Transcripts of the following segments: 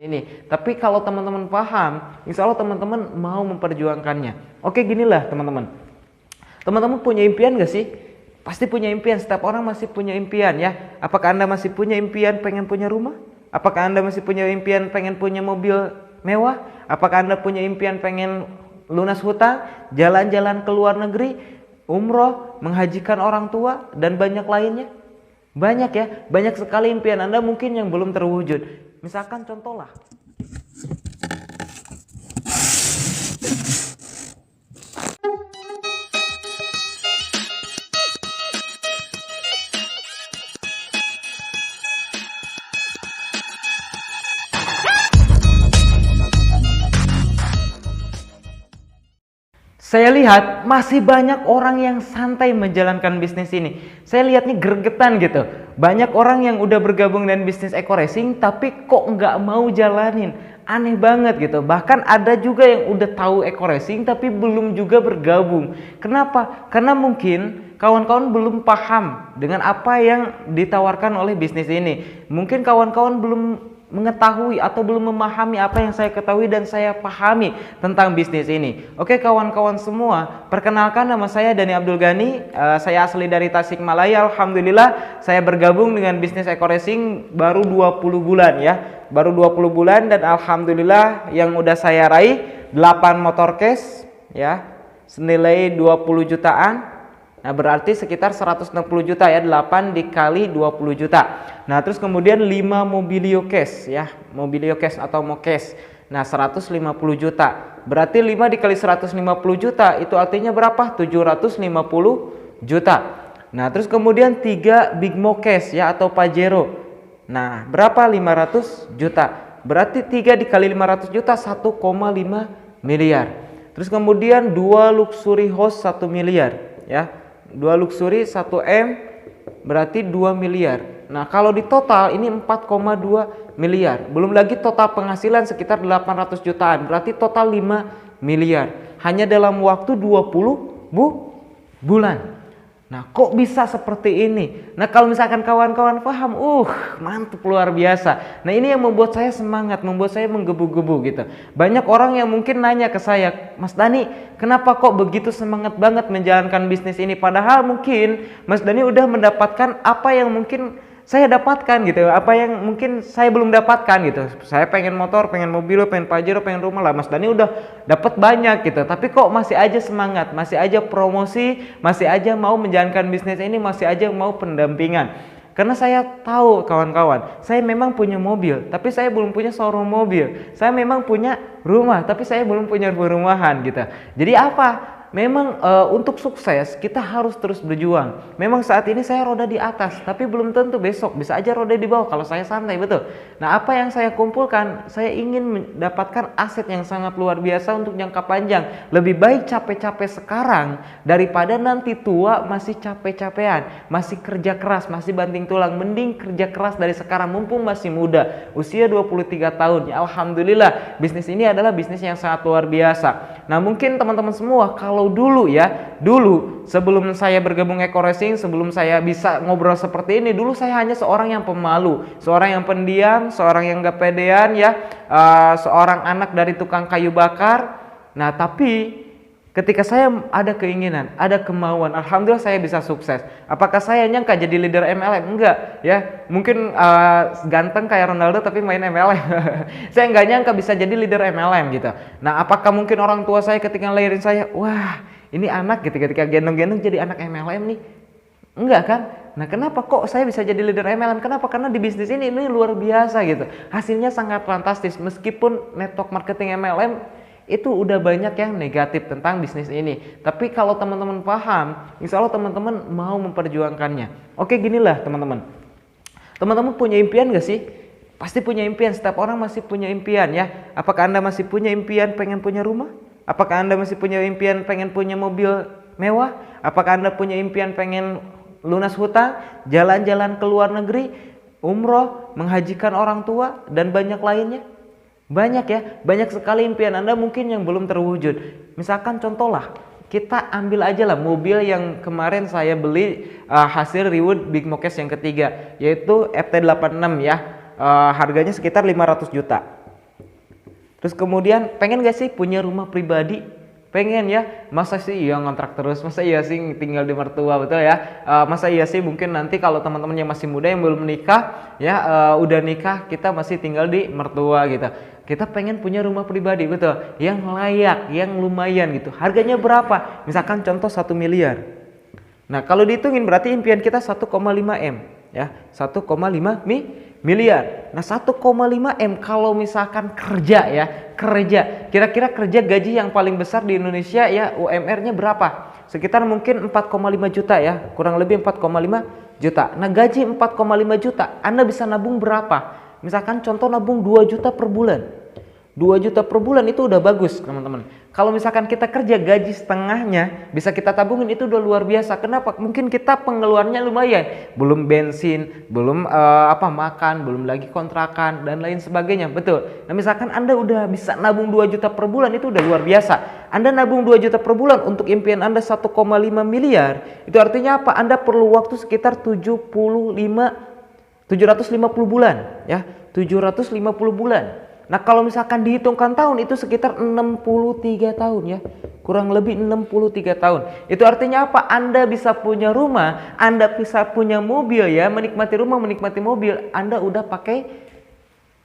ini. Tapi kalau teman-teman paham, insya Allah teman-teman mau memperjuangkannya. Oke, ginilah teman-teman. Teman-teman punya impian gak sih? Pasti punya impian, setiap orang masih punya impian ya. Apakah Anda masih punya impian pengen punya rumah? Apakah Anda masih punya impian pengen punya mobil mewah? Apakah Anda punya impian pengen lunas hutang, jalan-jalan ke luar negeri, umroh, menghajikan orang tua, dan banyak lainnya? Banyak ya, banyak sekali impian Anda mungkin yang belum terwujud. Misalkan contoh lah. Saya lihat masih banyak orang yang santai menjalankan bisnis ini. Saya lihatnya gregetan gitu. Banyak orang yang udah bergabung dengan bisnis eco racing tapi kok nggak mau jalanin. Aneh banget gitu. Bahkan ada juga yang udah tahu eco racing tapi belum juga bergabung. Kenapa? Karena mungkin kawan-kawan belum paham dengan apa yang ditawarkan oleh bisnis ini. Mungkin kawan-kawan belum mengetahui atau belum memahami apa yang saya ketahui dan saya pahami tentang bisnis ini. Oke kawan-kawan semua, perkenalkan nama saya Dani Abdul Ghani. Saya asli dari Tasikmalaya. Alhamdulillah saya bergabung dengan bisnis eco racing baru 20 bulan ya. Baru 20 bulan dan alhamdulillah yang udah saya raih 8 motor case ya, senilai 20 jutaan. Nah berarti sekitar 160 juta ya, 8 dikali 20 juta. Nah terus kemudian 5 mobilio cash ya, mobilio cash atau moccash. Nah 150 juta. Berarti 5 dikali 150 juta itu artinya berapa? 750 juta. Nah terus kemudian 3 big moccash ya atau Pajero. Nah berapa? 500 juta. Berarti 3 dikali 500 juta 1,5 miliar. Terus kemudian 2 luxury house 1 miliar ya. 2 luxury 1 M berarti 2 miliar. Nah kalau di total ini 4,2 miliar. Belum lagi total penghasilan sekitar 800 jutaan. Berarti total 5 miliar. Hanya dalam waktu 20 bulan. Nah kok bisa seperti ini? Nah kalau misalkan kawan-kawan paham, mantap luar biasa. Nah ini yang membuat saya semangat, membuat saya menggebu-gebu gitu. Banyak orang yang mungkin nanya ke saya, Mas Dani, kenapa kok begitu semangat banget menjalankan bisnis ini? Padahal mungkin Mas Dani udah mendapatkan apa yang mungkin saya dapatkan gitu, apa yang mungkin saya belum dapatkan gitu. Saya pengen motor, pengen mobil, pengen Pajero, pengen rumah lah. Mas Dani udah dapat banyak gitu. Tapi kok masih aja semangat, masih aja promosi, masih aja mau menjalankan bisnis ini, masih aja mau pendampingan. Karena saya tahu kawan-kawan, saya memang punya mobil, tapi saya belum punya showroom mobil. Saya memang punya rumah, tapi saya belum punya perumahan gitu. Jadi apa? Memang untuk sukses kita harus terus berjuang. Memang saat ini saya roda di atas, tapi belum tentu besok bisa aja roda di bawah kalau saya santai, betul. Nah apa yang saya kumpulkan, saya ingin mendapatkan aset yang sangat luar biasa untuk jangka panjang. Lebih baik capek-capek sekarang daripada nanti tua masih capek-capean, masih kerja keras, masih banting tulang. Mending kerja keras dari sekarang mumpung masih muda, usia 23 tahun. Ya alhamdulillah bisnis ini adalah bisnis yang sangat luar biasa. Nah mungkin teman-teman semua kalau dulu sebelum saya bergabung eco racing, sebelum saya bisa ngobrol seperti ini, dulu saya hanya seorang yang pemalu, seorang yang pendiam, seorang yang gak pedean ya, seorang anak dari tukang kayu bakar. Nah tapi ketika saya ada keinginan, ada kemauan, alhamdulillah saya bisa sukses. Apakah saya nyangka jadi leader MLM? Enggak ya, mungkin ganteng kayak Ronaldo tapi main MLM. Saya nggak nyangka bisa jadi leader MLM gitu. Nah apakah mungkin orang tua saya ketika ngelahirin saya, wah ini anak gitu, ketika gendong-gendong jadi anak MLM nih? Enggak kan? Nah kenapa kok saya bisa jadi leader MLM? Kenapa? Karena di bisnis ini luar biasa gitu. Hasilnya sangat fantastis. Meskipun network marketing MLM itu udah banyak yang negatif tentang bisnis ini. Tapi kalau teman-teman paham, insya Allah teman-teman mau memperjuangkannya. Oke ginilah teman-teman. Teman-teman punya impian gak sih? Pasti punya impian, setiap orang masih punya impian ya. Apakah Anda masih punya impian pengen punya rumah? Apakah Anda masih punya impian pengen punya mobil mewah? Apakah Anda punya impian pengen lunas hutang, jalan-jalan ke luar negeri, umroh, menghajikan orang tua, dan banyak lainnya? Banyak ya, banyak sekali impian Anda mungkin yang belum terwujud. Misalkan contoh lah, kita ambil aja lah mobil yang kemarin saya beli hasil reward Big Moccash yang ketiga, yaitu FT86 ya. Harganya sekitar 500 juta. Terus kemudian pengen gak sih punya rumah pribadi? Pengen ya, masa sih iya ngontrak terus, masa iya sih tinggal di mertua, betul ya. Masa iya sih mungkin nanti kalau teman-teman yang masih muda yang belum menikah ya, udah nikah kita masih tinggal di mertua gitu. Kita pengen punya rumah pribadi, betul, yang layak, yang lumayan gitu. Harganya berapa? Misalkan contoh 1 miliar. Nah kalau dihitungin berarti impian kita 1,5 M ya, 1,5 miliar. Nah 1,5 M kalau misalkan kerja ya, kerja, kira-kira kerja gaji yang paling besar di Indonesia ya, UMR-nya berapa? Sekitar mungkin 4,5 juta ya, kurang lebih 4,5 juta. Nah gaji 4,5 juta, Anda bisa nabung berapa? Misalkan contoh nabung 2 juta per bulan. 2 juta per bulan itu udah bagus teman-teman. Kalau misalkan kita kerja gaji setengahnya bisa kita tabungin, itu udah luar biasa. Kenapa? Mungkin kita pengeluarannya lumayan, belum bensin, belum makan, belum lagi kontrakan dan lain sebagainya, betul. Nah misalkan Anda udah bisa nabung 2 juta per bulan, itu udah luar biasa. Anda nabung 2 juta per bulan untuk impian Anda 1,5 miliar, itu artinya apa? Anda perlu waktu sekitar 750 bulan ya, 750 bulan. Nah kalau misalkan dihitungkan tahun itu sekitar 63 tahun ya, kurang lebih 63 tahun. Itu artinya apa? Anda bisa punya rumah, Anda bisa punya mobil ya, menikmati rumah, menikmati mobil, Anda udah pakai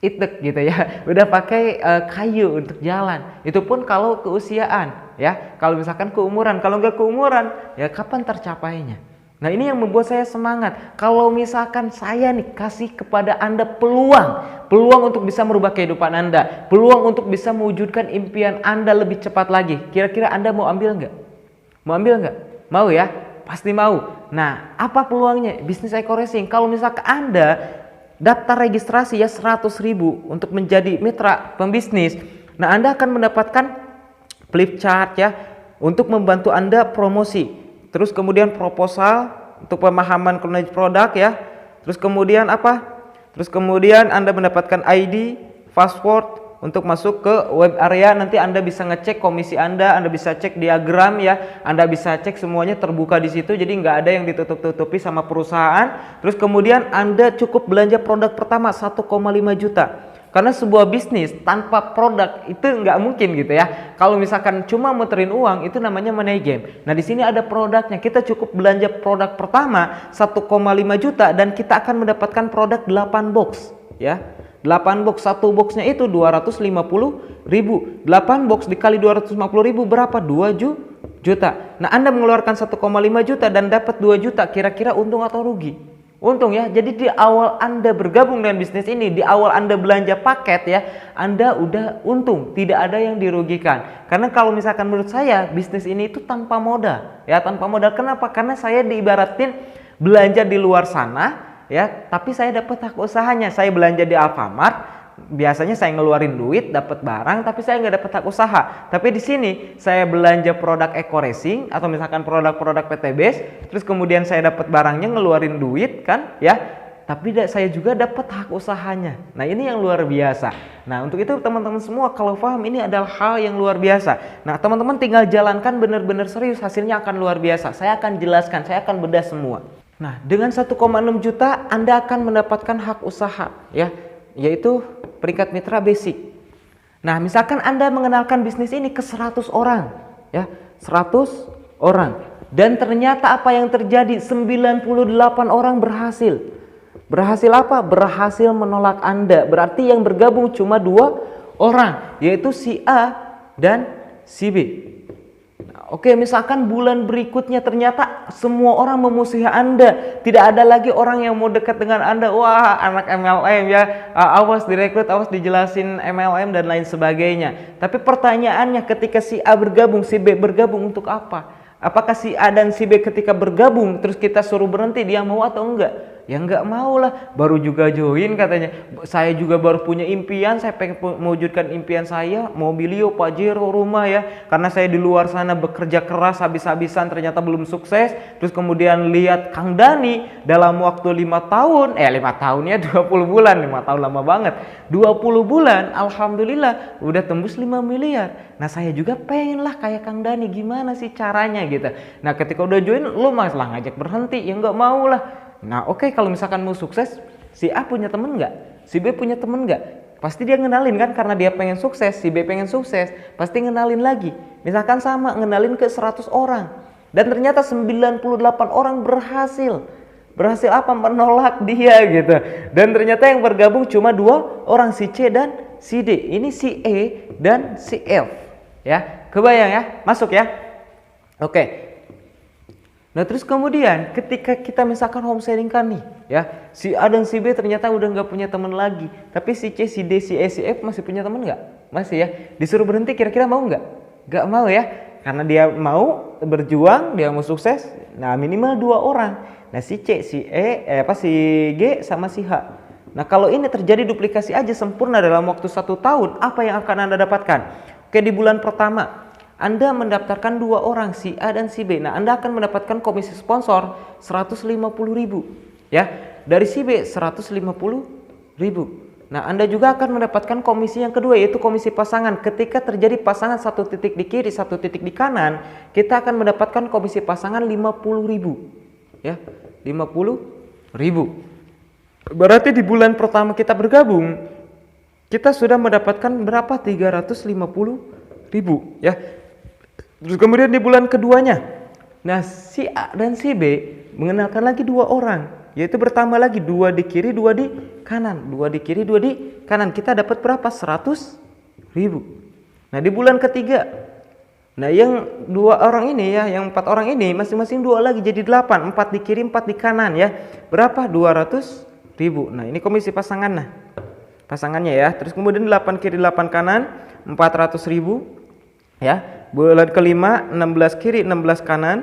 itek gitu ya, udah pakai kayu untuk jalan. Itu pun kalau keusiaan ya, kalau misalkan keumuran, kalau nggak keumuran ya kapan tercapainya? Nah ini yang membuat saya semangat. Kalau misalkan saya nih kasih kepada Anda peluang untuk bisa merubah kehidupan Anda, peluang untuk bisa mewujudkan impian Anda lebih cepat lagi, kira-kira Anda mau ambil nggak? Mau ambil nggak? Mau ya? Pasti mau. Nah apa peluangnya? Bisnis Eko Racing. Kalau misalkan Anda daftar registrasi ya 100.000 untuk menjadi mitra pembisnis, nah Anda akan mendapatkan flip chart ya untuk membantu Anda promosi. Terus kemudian proposal untuk pemahaman knowledge produk ya. Terus kemudian apa? Terus kemudian Anda mendapatkan ID, password untuk masuk ke web area. Nanti Anda bisa ngecek komisi Anda bisa cek diagram ya. Anda bisa cek semuanya terbuka di situ. Jadi nggak ada yang ditutup-tutupi sama perusahaan. Terus kemudian Anda cukup belanja produk pertama 1,5 juta. Karena sebuah bisnis tanpa produk itu nggak mungkin gitu ya. Kalau misalkan cuma muterin uang itu namanya money game. Nah di sini ada produknya. Kita cukup belanja produk pertama 1,5 juta dan kita akan mendapatkan produk 8 box ya. 8 box, satu boxnya itu 250.000. 8 box dikali 250.000 berapa? 2 juta. Nah Anda mengeluarkan 1,5 juta dan dapat 2 juta. Kira-kira untung atau rugi? Untung ya. Jadi di awal Anda bergabung dengan bisnis ini, di awal Anda belanja paket ya, Anda udah untung, tidak ada yang dirugikan. Karena kalau misalkan menurut saya bisnis ini itu tanpa modal ya, tanpa modal. Kenapa? Karena saya diibaratin belanja di luar sana ya, tapi saya dapat hak usahanya. Saya belanja di Alfamart, biasanya saya ngeluarin duit dapat barang tapi saya nggak dapat hak usaha. Tapi di sini saya belanja produk Eko Racing atau misalkan produk-produk PTBS, terus kemudian saya dapat barangnya ngeluarin duit kan ya, tapi saya juga dapat hak usahanya. Nah ini yang luar biasa. Nah untuk itu teman-teman semua kalau paham ini adalah hal yang luar biasa. Nah teman-teman tinggal jalankan benar-benar serius, hasilnya akan luar biasa. Saya akan jelaskan, saya akan bedah semua. Nah dengan 1,6 juta Anda akan mendapatkan hak usaha ya, yaitu peringkat mitra basic. Nah misalkan Anda mengenalkan bisnis ini ke 100 orang ya, 100 orang, dan ternyata apa yang terjadi? 98 orang berhasil. Berhasil apa? Berhasil menolak Anda. Berarti yang bergabung cuma 2 orang, yaitu si A dan si B. Oke, misalkan bulan berikutnya ternyata semua orang memusuhi Anda. Tidak ada lagi orang yang mau dekat dengan Anda. Wah, anak MLM ya, awas direkrut, awas dijelasin MLM dan lain sebagainya. Tapi pertanyaannya, ketika si A bergabung, si B bergabung untuk apa? Apakah si A dan si B ketika bergabung terus kita suruh berhenti, dia mau atau enggak? Ya enggak mau lah, baru juga join katanya. Saya juga baru punya impian, saya pengen mewujudkan impian saya, mobilio, Pajero, rumah ya. Karena saya di luar sana bekerja keras habis-habisan ternyata belum sukses. Terus kemudian lihat Kang Dani dalam waktu 5 tahun, 5 tahunnya 20 bulan, 5 tahun lama banget. 20 bulan, alhamdulillah udah tembus 5 miliar. Nah saya juga pengen lah kayak Kang Dani, gimana sih caranya gitu. Nah ketika udah join, lu masalah ngajak berhenti, ya enggak mau lah. Nah oke, kalau misalkan mau sukses, si A punya temen nggak? Si B punya temen nggak? Pasti dia ngenalin kan, karena dia pengen sukses, si B pengen sukses, pasti ngenalin lagi. Misalkan sama, ngenalin ke 100 orang. Dan ternyata 98 orang berhasil. Berhasil apa? Menolak dia gitu. Dan ternyata yang bergabung cuma 2 orang, si C dan si D. Ini si E dan si F. Ya, kebayang ya? Masuk ya? Oke. Nah terus kemudian ketika kita misalkan homesharingkan nih ya, si A dan si B ternyata udah nggak punya teman lagi, tapi si C, si D, si E, si F masih punya teman nggak? Masih ya. Disuruh berhenti kira-kira mau nggak? Nggak mau ya, karena dia mau berjuang, dia mau sukses. Nah minimal 2 orang. Nah si C, si E, si G sama si H. Nah kalau ini terjadi duplikasi aja sempurna dalam waktu 1 tahun, apa yang akan Anda dapatkan? Oke, di bulan pertama Anda mendaftarkan 2 orang, si A dan si B. Nah, Anda akan mendapatkan komisi sponsor 150.000 ya. Dari si B 150.000. Nah, Anda juga akan mendapatkan komisi yang kedua, yaitu komisi pasangan. Ketika terjadi pasangan 1 titik di kiri, 1 titik di kanan, kita akan mendapatkan komisi pasangan 50.000 ya. 50.000. Berarti di bulan pertama kita bergabung, kita sudah mendapatkan berapa? 350.000 ya. Terus kemudian di bulan keduanya, nah si A dan si B mengenalkan lagi 2 orang, yaitu bertambah lagi 2 di kiri, 2 di kanan, 2 di kiri, 2 di kanan. Kita dapat berapa? 100.000. Nah di bulan ketiga, nah yang 2 orang ini ya, yang 4 orang ini masing-masing 2 lagi jadi 8, 4 di kiri, 4 di kanan ya. Berapa? 200.000. Nah ini komisi pasangan, nah pasangannya ya. Terus kemudian 8 kiri 8 kanan 400.000 ya. Bulan kelima 16 kiri 16 kanan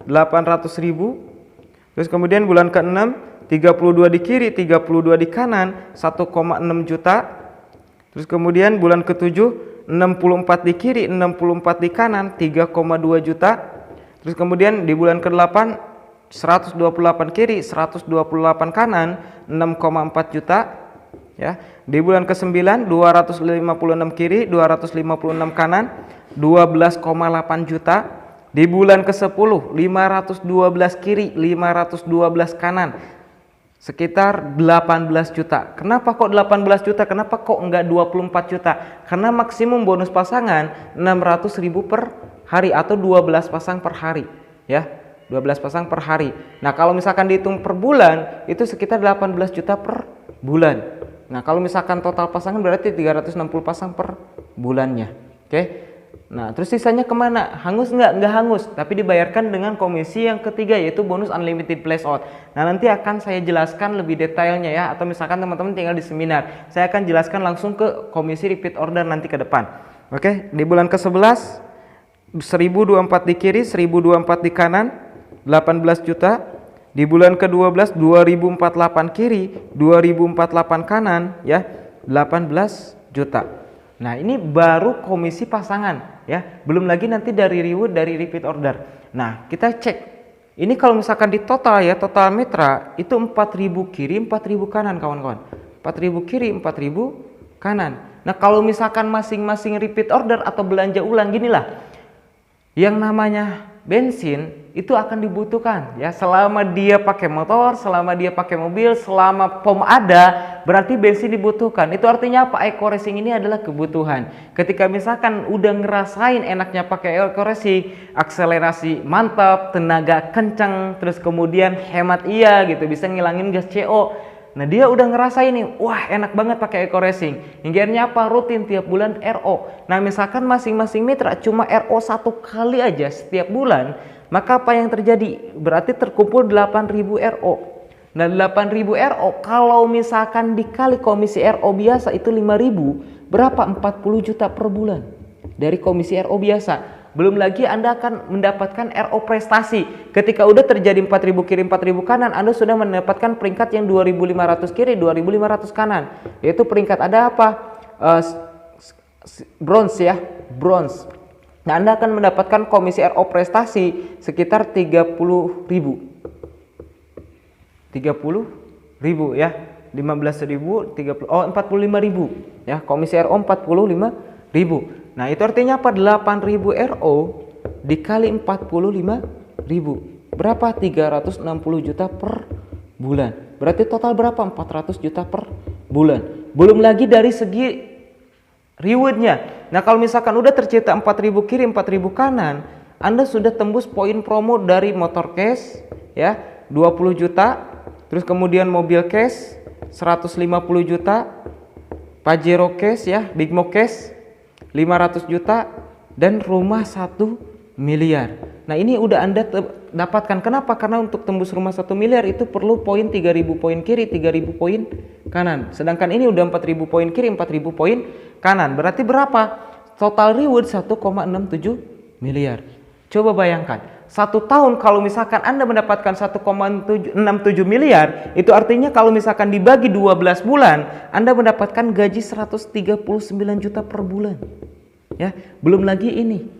800.000. Terus kemudian bulan ke-6 32 di kiri 32 di kanan 1,6 juta. Terus kemudian bulan ke-7 64 di kiri 64 di kanan 3,2 juta. Terus kemudian di bulan ke-8 128 kiri 128 kanan 6,4 juta ya. Di bulan ke-9 256 kiri 256 kanan 12,8 juta. Di bulan ke-10 512 kiri 512 kanan sekitar 18 juta. Kenapa kok 18 juta? Kenapa kok enggak 24 juta? Karena maksimum bonus pasangan 600.000 per hari atau 12 pasang per hari ya. 12 pasang per hari. Nah kalau misalkan dihitung per bulan itu sekitar 18 juta per bulan. Nah kalau misalkan total pasangan berarti 360 pasang per bulannya. Oke. Nah terus sisanya kemana? Hangus nggak? Nggak hangus, tapi dibayarkan dengan komisi yang ketiga, yaitu bonus unlimited place out. Nah nanti akan saya jelaskan lebih detailnya ya, atau misalkan teman-teman tinggal di seminar, saya akan jelaskan langsung ke komisi repeat order nanti ke depan. Oke, di bulan ke-11 1024 di kiri 1024 di kanan 18 juta. Di bulan ke-12 2048 kiri 2048 kanan ya 18 juta. Nah ini baru komisi pasangan ya, belum lagi nanti dari reward dari repeat order. Nah kita cek ini kalau misalkan di total ya, total mitra itu 4.000 kiri 4.000 kanan kawan-kawan, 4.000 kiri 4.000 kanan. Nah kalau misalkan masing-masing repeat order atau belanja ulang, ginilah yang namanya bensin itu akan dibutuhkan ya, selama dia pakai motor, selama dia pakai mobil, selama pom ada, berarti bensin dibutuhkan. Itu artinya apa? Eco Racing ini adalah kebutuhan. Ketika misalkan udah ngerasain enaknya pakai Eco Racing, akselerasi mantap, tenaga kencang, terus kemudian hemat iya gitu, bisa ngilangin gas CO. Nah dia udah ngerasain nih, wah enak banget pakai Eco Racing. Hingga apa? Rutin tiap bulan RO. Nah misalkan masing-masing mitra cuma RO 1 kali aja setiap bulan, maka apa yang terjadi? Berarti terkumpul 8.000 RO. Nah 8.000 RO kalau misalkan dikali komisi RO biasa itu 5.000, berapa? 40 juta per bulan dari komisi RO biasa. Belum lagi Anda akan mendapatkan RO prestasi. Ketika udah terjadi 4.000 kiri 4.000 kanan, Anda sudah mendapatkan peringkat yang 2.500 kiri 2.500 kanan. Yaitu peringkat ada apa? Bronze ya, bronze. Nah Anda akan mendapatkan komisi RO prestasi sekitar 30.000 ya, 15.000, 45.000 ya, komisi RO 45.000. Nah itu artinya apa? 8.000 RO dikali 45.000 berapa? 360 juta per bulan. Berarti total berapa? 400 juta per bulan. Belum lagi dari segi rewardnya. Nah kalau misalkan udah tercipta 4.000 kiri 4.000 kanan, Anda sudah tembus poin promo dari motor cash ya 20 juta, terus kemudian mobil cash 150 juta, Pajero cash ya, Big Mo cash 500 juta, dan rumah 1 miliar. Nah ini udah Anda dapatkan. Kenapa? Karena untuk tembus rumah 1 miliar itu perlu poin 3.000 poin kiri, 3.000 poin kanan. Sedangkan ini udah 4.000 poin kiri, 4.000 poin kanan. Berarti berapa? Total reward 1,67 miliar. Coba bayangkan, 1 tahun kalau misalkan Anda mendapatkan 1,67 miliar, itu artinya kalau misalkan dibagi 12 bulan, Anda mendapatkan gaji 139 juta per bulan. Ya, belum lagi ini.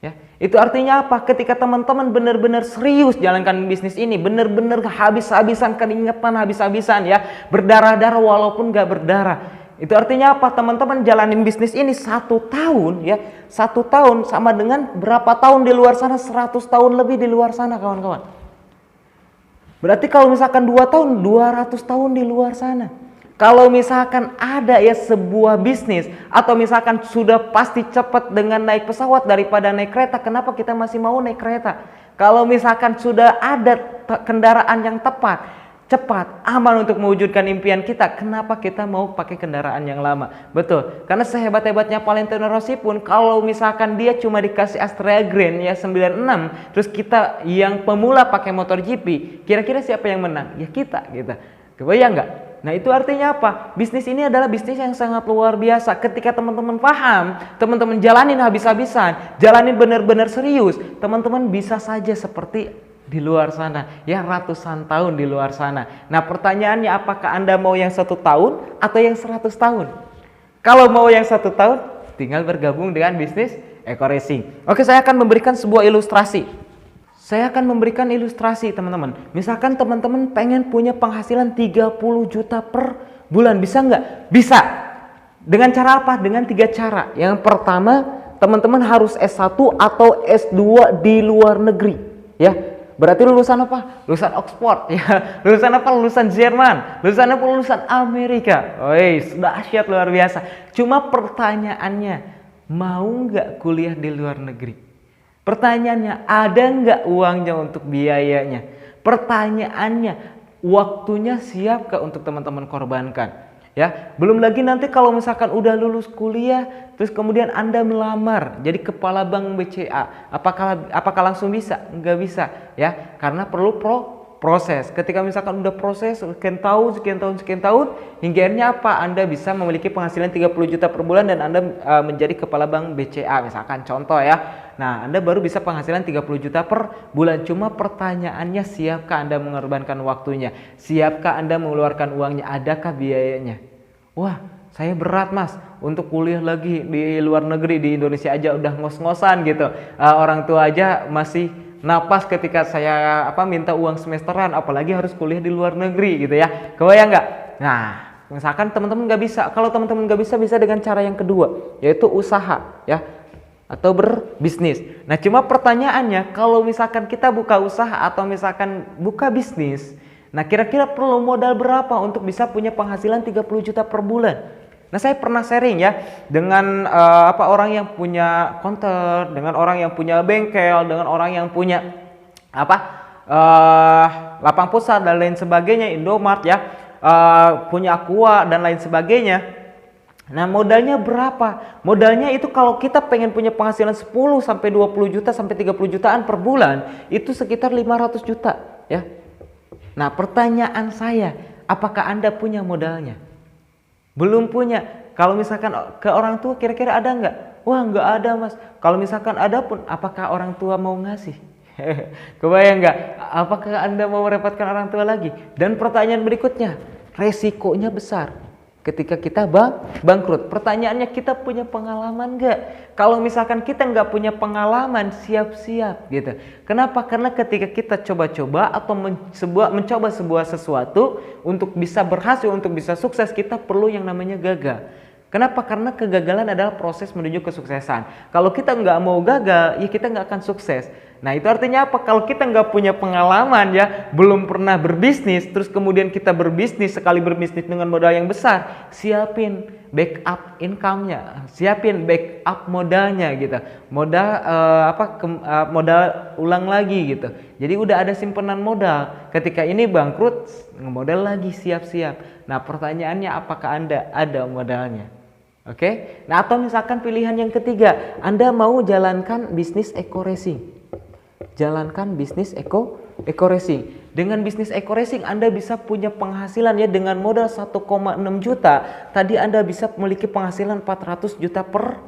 Ya, itu artinya apa? Ketika teman-teman benar-benar serius jalankan bisnis ini, benar-benar habis-habisan keringetan, habis-habisan ya, berdarah-darah walaupun gak berdarah. Itu artinya apa? Teman-teman jalanin bisnis ini 1 tahun ya, 1 tahun sama dengan berapa tahun di luar sana? 100 tahun lebih di luar sana kawan-kawan. Berarti kalau misalkan 2 tahun, 200 tahun di luar sana. Kalau misalkan ada ya sebuah bisnis atau misalkan sudah pasti cepat dengan naik pesawat daripada naik kereta, kenapa kita masih mau naik kereta? Kalau misalkan sudah ada kendaraan yang tepat, cepat, aman untuk mewujudkan impian kita, kenapa kita mau pakai kendaraan yang lama? Betul, karena sehebat-hebatnya Valentino Rossi pun kalau misalkan dia cuma dikasih Astrea Green ya 96, terus kita yang pemula pakai motor GP, kira-kira siapa yang menang? Ya kita gitu. Kebayang nggak? Nah itu artinya apa? Bisnis ini adalah bisnis yang sangat luar biasa. Ketika teman-teman paham, teman-teman jalanin habis-habisan, jalanin benar-benar serius, teman-teman bisa saja seperti di luar sana, ya ratusan tahun di luar sana. Nah pertanyaannya, apakah Anda mau yang 1 tahun atau yang 100 tahun? Kalau mau yang 1 tahun, tinggal bergabung dengan bisnis Eko Racing. Oke, saya akan memberikan sebuah ilustrasi. Saya akan memberikan ilustrasi teman-teman. Misalkan teman-teman pengen punya penghasilan 30 juta per bulan, bisa nggak? Bisa. Dengan cara apa? Dengan 3 cara. Yang pertama, teman-teman harus S1 atau S2 di luar negeri. Ya, berarti lulusan apa? Lulusan Oxford. Ya, lulusan apa? Lulusan Jerman. Lulusan apa? Lulusan Amerika. Woi, dahsyat luar biasa. Cuma pertanyaannya, mau nggak kuliah di luar negeri? Pertanyaannya, ada nggak uangnya untuk biayanya? Pertanyaannya, waktunya siapkah untuk teman-teman korbankan? Ya, belum lagi nanti kalau misalkan udah lulus kuliah, terus kemudian Anda melamar jadi kepala bank BCA, apakah langsung bisa? Nggak bisa, ya, karena perlu proses. Ketika misalkan udah proses sekian tahun, hingga akhirnya apa? Anda bisa memiliki penghasilan 30 juta per bulan dan Anda menjadi kepala bank BCA misalkan, contoh ya. Nah, Anda baru bisa penghasilan 30 juta per bulan. Cuma pertanyaannya, siapkah Anda mengorbankan waktunya? Siapkah Anda mengeluarkan uangnya? Adakah biayanya? Wah, saya berat mas untuk kuliah lagi di luar negeri, di Indonesia aja udah ngos-ngosan gitu. Orang tua aja masih napas ketika saya minta uang semesteran, apalagi harus kuliah di luar negeri gitu ya. Kebayang nggak? Nah, misalkan teman-teman nggak bisa. Kalau teman-teman nggak bisa, bisa dengan cara yang kedua, yaitu usaha ya, atau berbisnis. Nah, cuma pertanyaannya, kalau misalkan kita buka usaha atau misalkan buka bisnis, nah kira-kira perlu modal berapa untuk bisa punya penghasilan 30 juta per bulan? Nah, saya pernah sharing ya dengan orang yang punya counter, dengan orang yang punya bengkel, dengan orang yang punya lapang pusat dan lain sebagainya, Indomart ya, punya Aqua dan lain sebagainya. Nah, modalnya berapa? Modalnya itu kalau kita pengen punya penghasilan 10 sampai 20 juta sampai 30 jutaan per bulan, itu sekitar 500 juta ya. Nah, pertanyaan saya, apakah Anda punya modalnya? Belum punya. Kalau misalkan ke orang tua kira-kira ada nggak? Wah, nggak ada mas. Kalau misalkan ada pun, apakah orang tua mau ngasih? Kebayang nggak? Apakah Anda mau merepotkan orang tua lagi? Dan pertanyaan berikutnya, resikonya besar ketika kita bangkrut. Pertanyaannya, kita punya pengalaman nggak? Kalau misalkan kita nggak punya pengalaman, siap-siap gitu. Kenapa? Karena ketika kita coba-coba atau mencoba sebuah sesuatu untuk bisa berhasil, untuk bisa sukses, kita perlu yang namanya gagal. Kenapa? Karena kegagalan adalah proses menuju kesuksesan. Kalau kita nggak mau gagal, ya kita nggak akan sukses. Nah itu artinya apa? Kalau kita nggak punya pengalaman ya, belum pernah berbisnis, terus kemudian kita berbisnis, sekali berbisnis dengan modal yang besar, siapin backup income-nya, siapin backup modalnya gitu. Modal ulang lagi gitu. Jadi udah ada simpanan modal. Ketika ini bangkrut, modal lagi, siap-siap. Nah pertanyaannya, apakah Anda ada modalnya? Oke, nah atau misalkan pilihan yang ketiga, Anda mau jalankan bisnis eco racing. Jalankan bisnis eco racing. Dengan bisnis eco racing Anda bisa punya penghasilan ya, dengan modal 1,6 juta. Tadi Anda bisa memiliki penghasilan 400 juta per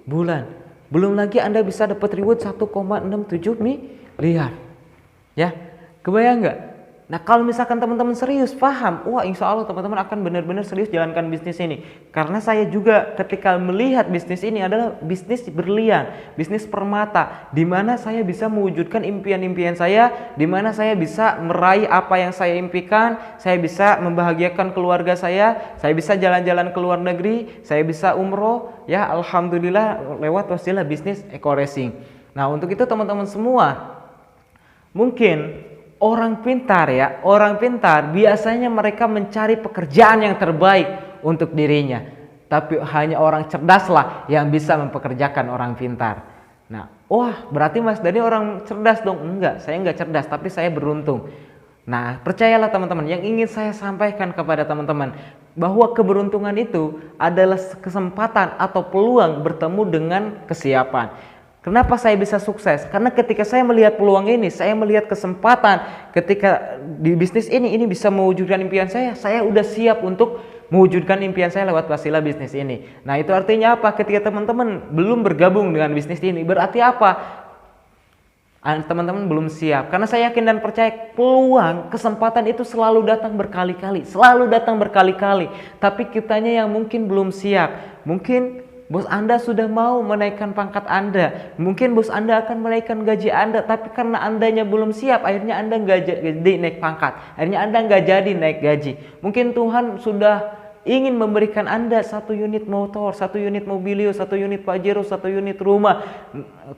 bulan. Belum lagi Anda bisa dapat reward 1,67 miliar. Ya, kebayang nggak? Nah kalau misalkan teman-teman serius, paham, wah insya Allah teman-teman akan benar-benar serius jalankan bisnis ini. Karena saya juga ketika melihat bisnis ini adalah bisnis berlian, bisnis permata, di mana saya bisa mewujudkan impian-impian saya, di mana saya bisa meraih apa yang saya impikan, saya bisa membahagiakan keluarga saya bisa jalan-jalan ke luar negeri, saya bisa umroh, ya alhamdulillah lewat wasilah bisnis eco racing. Nah untuk itu teman-teman semua, mungkin orang pintar biasanya mereka mencari pekerjaan yang terbaik untuk dirinya. Tapi hanya orang cerdaslah yang bisa mempekerjakan orang pintar. Nah, wah berarti Mas Dani orang cerdas dong. Enggak, saya enggak cerdas, tapi saya beruntung. Nah, percayalah teman-teman, yang ingin saya sampaikan kepada teman-teman, bahwa keberuntungan itu adalah kesempatan atau peluang bertemu dengan kesiapan. Kenapa saya bisa sukses? Karena ketika saya melihat peluang ini, saya melihat kesempatan ketika di bisnis ini bisa mewujudkan impian saya udah siap untuk mewujudkan impian saya lewat wasilah bisnis ini. Nah itu artinya apa? Ketika teman-teman belum bergabung dengan bisnis ini, berarti apa? Teman-teman belum siap. Karena saya yakin dan percaya peluang, kesempatan itu selalu datang berkali-kali. Tapi kitanya yang mungkin belum siap. Mungkin bos Anda sudah mau menaikkan pangkat Anda. Mungkin bos Anda akan menaikkan gaji Anda. Tapi karena Andanya belum siap, akhirnya Anda nggak jadi naik pangkat. Akhirnya Anda nggak jadi naik gaji. Mungkin Tuhan sudah ingin memberikan Anda 1 unit motor, 1 unit mobilio, 1 unit Pajero, 1 unit rumah.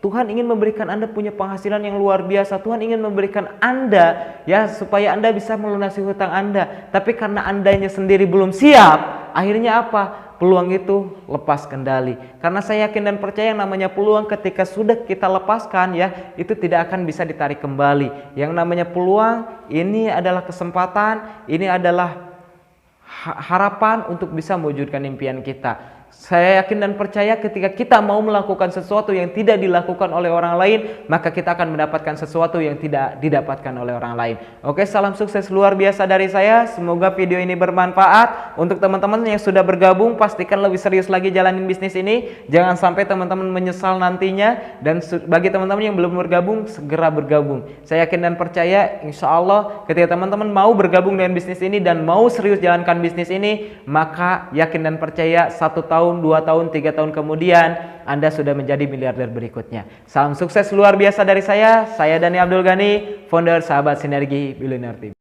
Tuhan ingin memberikan Anda punya penghasilan yang luar biasa. Tuhan ingin memberikan Anda ya supaya Anda bisa melunasi hutang Anda. Tapi karena Andanya sendiri belum siap, akhirnya apa? Peluang itu lepas kendali. Karena saya yakin dan percaya yang namanya peluang ketika sudah kita lepaskan ya, itu tidak akan bisa ditarik kembali. Yang namanya peluang ini adalah kesempatan, ini adalah harapan untuk bisa mewujudkan impian kita. Saya yakin dan percaya ketika kita mau melakukan sesuatu yang tidak dilakukan oleh orang lain, maka kita akan mendapatkan sesuatu yang tidak didapatkan oleh orang lain. Oke, salam sukses luar biasa dari saya. Semoga video ini bermanfaat. Untuk teman-teman yang sudah bergabung, pastikan lebih serius lagi jalanin bisnis ini. Jangan sampai teman-teman menyesal nantinya. Dan bagi teman-teman yang belum bergabung, segera bergabung. Saya yakin dan percaya, insya Allah ketika teman-teman mau bergabung dengan bisnis ini dan mau serius jalankan bisnis ini, maka yakin dan percaya 1 tahun, 2 tahun, 3 tahun kemudian Anda sudah menjadi miliarder berikutnya. Salam sukses luar biasa dari saya Dani Abdul Ghani, founder Sahabat Sinergi Billionaire Team.